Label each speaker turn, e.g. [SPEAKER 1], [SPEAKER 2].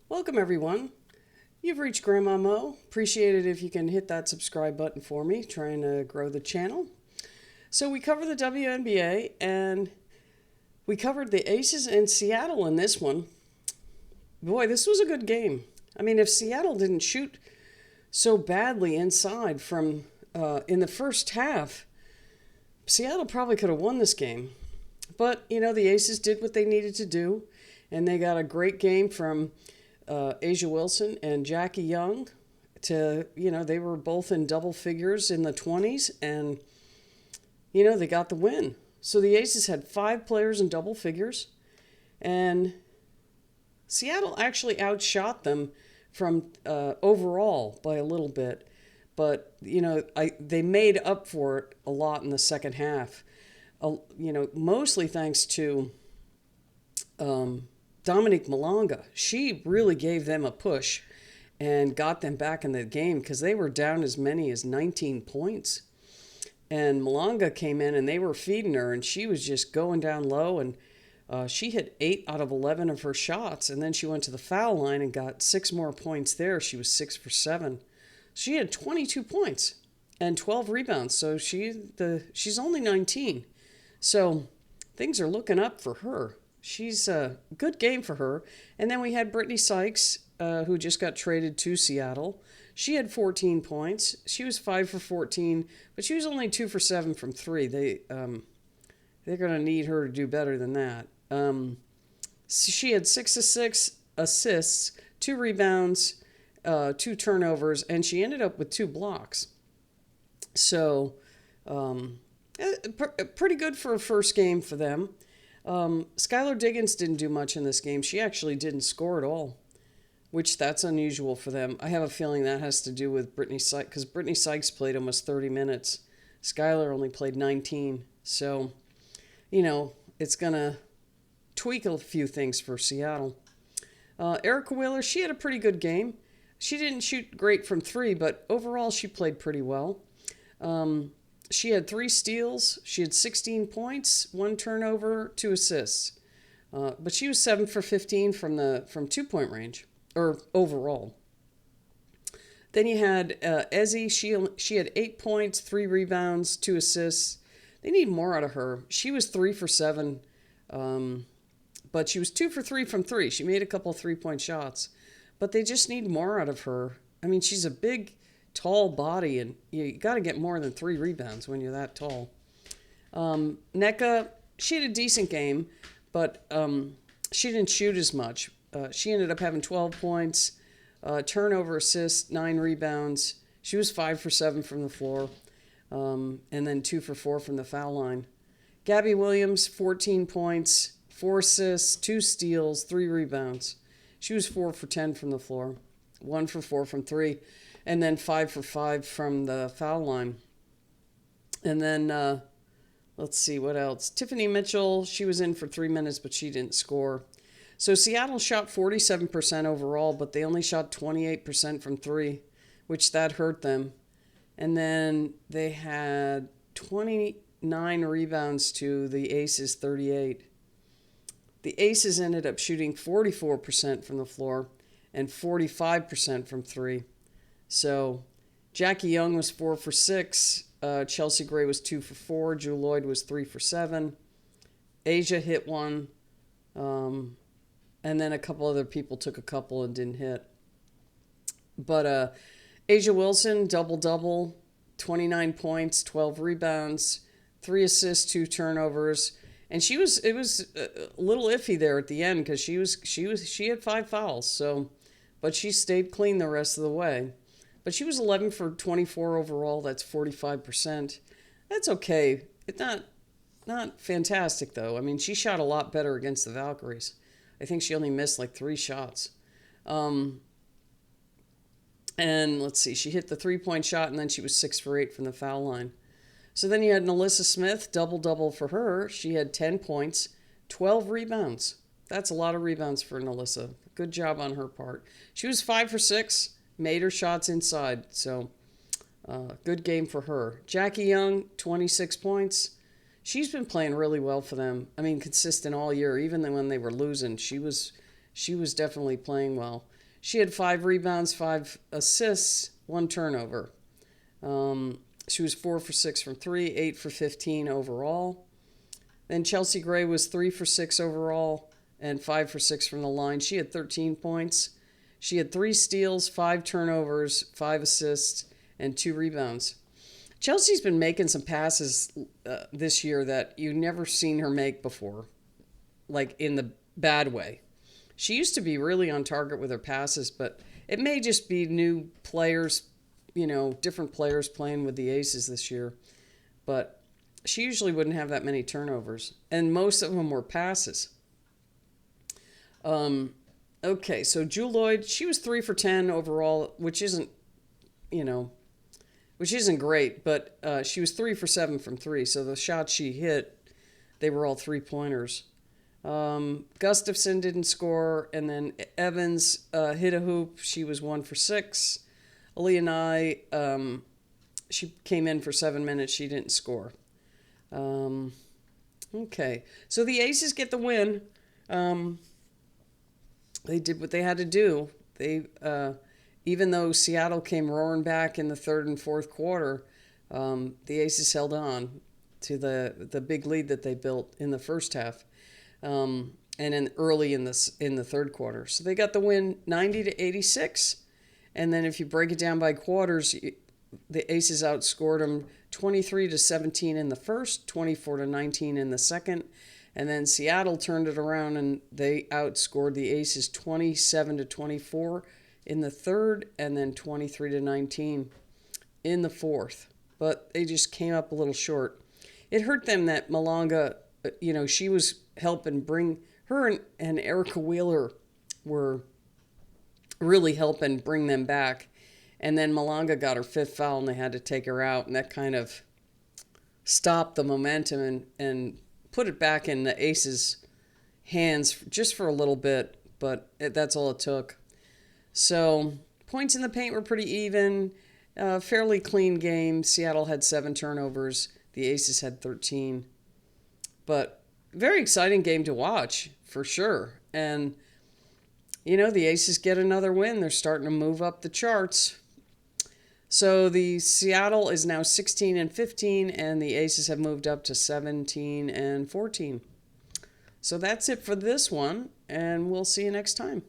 [SPEAKER 1] Welcome, everyone. You've reached Grandma Mo. Appreciate it if you can hit that subscribe button for me, trying to grow the channel. So we cover the WNBA, and we covered the Aces and Seattle in this one. Boy, this was a good game. I mean, if Seattle didn't shoot so badly inside from in the first half, Seattle probably could have won this game. But, the Aces did what they needed to do, and they got a great game from A'ja Wilson and Jackie Young. They were both in double figures in the 20s, and, they got the win. So the Aces had 5 players in double figures, and Seattle actually outshot them from overall by a little bit. But, they made up for it a lot in the second half. Mostly thanks to Dominique Molonga. She really gave them a push and got them back in the game because they were down as many as 19 points. And Molonga came in and they were feeding her, and she was just going down low, and she hit 8 out of 11 of her shots, and then she went to the foul line and got 6 more points there. She was 6 for 7. She had 22 points and 12 rebounds, so she's only 19. So things are looking up for her. She's a good game for her. And then we had Brittany Sykes, who just got traded to Seattle. She had 14 points. She was 5 for 14, but she was only 2 for 7 from 3. They're going to need her to do better than that. She had 6 assists, 2 rebounds, 2 turnovers, and she ended up with 2 blocks. So, pretty good for a first game for them. Skylar Diggins didn't do much in this game. She actually didn't score at all, which that's unusual for them. I have a feeling that has to do with Brittany Sykes, because Brittany Sykes played almost 30 minutes. Skylar only played 19. So, it's going to tweak a few things for Seattle. Erica Wheeler, she had a pretty good game. She didn't shoot great from 3, but overall she played pretty well. She had 3 steals. She had 16 points, 1 turnover, 2 assists. But she was 7 for 15 from 2-point range, or overall. Then you had Ezzy. She had 8 points, 3 rebounds, 2 assists. They need more out of her. She was 3 for 7, but she was 2 for 3 from 3. She made a couple 3-point shots, but they just need more out of her. I mean, she's a big, tall body, and you got to get more than 3 rebounds when you're that tall. Nneka, she had a decent game, but she didn't shoot as much. She ended up having 12 points, turnover, assist, 9 rebounds. She was 5 for 7 from the floor, and then 2 for 4 from the foul line. Gabby Williams, 14 points, 4 assists, 2 steals, 3 rebounds. She was 4 for 10 from the floor, 1 for 4 from 3. And then 5 for 5 from the foul line. And then, let's see, what else? Tiffany Mitchell, she was in for 3 minutes, but she didn't score. So Seattle shot 47% overall, but they only shot 28% from 3, which that hurt them. And then they had 29 rebounds to the Aces' 38. The Aces ended up shooting 44% from the floor and 45% from 3. So Jackie Young was 4 for 6. Chelsea Gray was 2 for 4. Drew Lloyd was 3 for 7. A'ja hit 1. And then a couple other people took a couple and didn't hit. But A'ja Wilson, double-double, 29 points, 12 rebounds, 3 assists, 2 turnovers. And it was a little iffy there at the end because she had 5 fouls. So, but she stayed clean the rest of the way. But she was 11 for 24 overall. That's 45%. That's okay. It's not fantastic, though. I mean, she shot a lot better against the Valkyries. I think she only missed like 3 shots. And let's see, she hit the 3-point shot, and then she was 6 for 8 from the foul line. So then you had Nalissa Smith, double-double for her. She had 10 points, 12 rebounds. That's a lot of rebounds for Nalissa. Good job on her part. She was 5 for 6. Made her shots inside, so good game for her. Jackie Young, 26 points. She's been playing really well for them. I mean, consistent all year, even when they were losing. She was definitely playing well. She had 5 rebounds, 5 assists, 1 turnover. She was 4 for 6 from three, 8 for 15 overall. Then Chelsea Gray was 3 for 6 overall and 5 for 6 from the line. She had 13 points. She had 3 steals, 5 turnovers, 5 assists, and 2 rebounds. Chelsea's been making some passes this year that you've never seen her make before, like in the bad way. She used to be really on target with her passes, but it may just be new players, different players playing with the Aces this year. But she usually wouldn't have that many turnovers, and most of them were passes. Okay, so Jewel Lloyd, she was 3 for 10 overall, which isn't great, but she was 3 for 7 from three. So the shots she hit, they were all 3-pointers. Gustafson didn't score, and then Evans hit a hoop. She was 1 for 6. Aaliyah Nye, she came in for 7 minutes. She didn't score. Okay, so the Aces get the win. They did what they had to do. They even though Seattle came roaring back in the third and fourth quarter, the Aces held on to the big lead that they built in the first half, and then early in the third quarter. So they got the win 90-86, and then if you break it down by quarters, the Aces outscored them 23-17 in the first, 24-19 in the second. And then Seattle turned it around and they outscored the Aces 27-24 in the third and then 23-19 in the fourth. But they just came up a little short. It hurt them that Molonga, she was helping bring her and Erica Wheeler were really helping bring them back. And then Molonga got her 5th foul and they had to take her out. And that kind of stopped the momentum and put it back in the Aces' hands just for a little bit, but that's all it took. So points in the paint were pretty even, fairly clean game. Seattle had 7 turnovers. The Aces had 13. But very exciting game to watch, for sure. And, the Aces get another win. They're starting to move up the charts. So the Seattle is now 16-15, and the Aces have moved up to 17-14. So that's it for this one, and we'll see you next time.